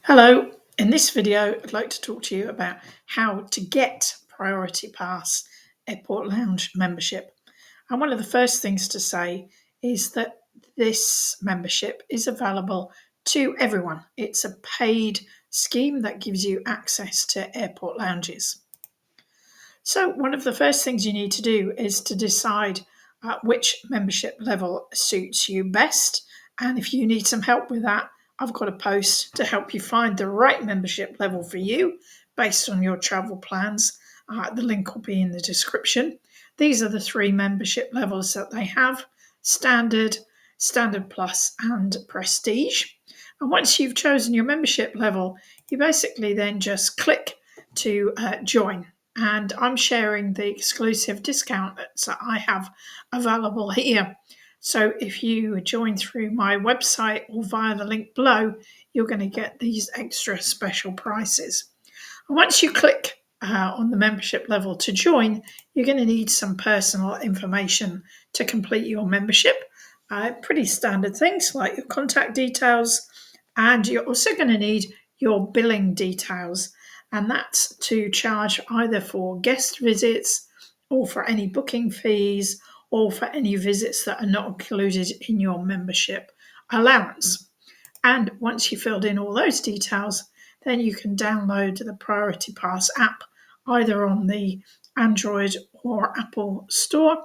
Hello, in this video I'd like to talk to you about how to get Priority Pass Airport Lounge membership. And one of the first things to say is that this membership is available to everyone. It's a paid scheme that gives you access to airport lounges. So one of the first things you need to do is to decide which membership level suits you best. And if you need some help with that, I've got a post to help you find the right membership level for you based on your travel plans. The link will be in the description. These are the three membership levels that they have: standard, standard plus, and prestige. And once you've chosen your membership level, you basically then just click to join. And I'm sharing the exclusive discount that I have available here. So if you join through my website or via the link below, you're going to get these extra special prices. And once you click on the membership level to join, you're going to need some personal information to complete your membership. Pretty standard things like your contact details, and you're also going to need your billing details, and that's to charge either for guest visits or for any booking fees or for any visits that are not included in your membership allowance. And once you filled in all those details, then you can download the Priority Pass app either on the Android or Apple store,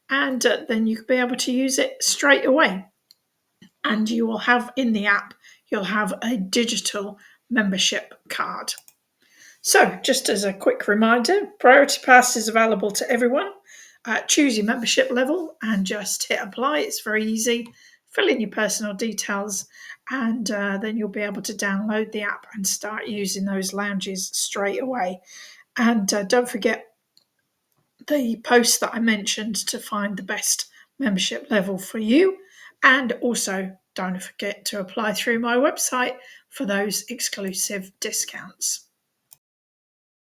and then you'll be able to use it straight away. And you will have in the app, you'll have a digital membership card. So, just as a quick reminder, Priority Pass is available to everyone. Choose your membership level and just hit apply. It's very easy. Fill in your personal details, and then you'll be able to download the app and start using those lounges straight away. And don't forget the post that I mentioned to find the best membership level for you. And also, don't forget to apply through my website for those exclusive discounts.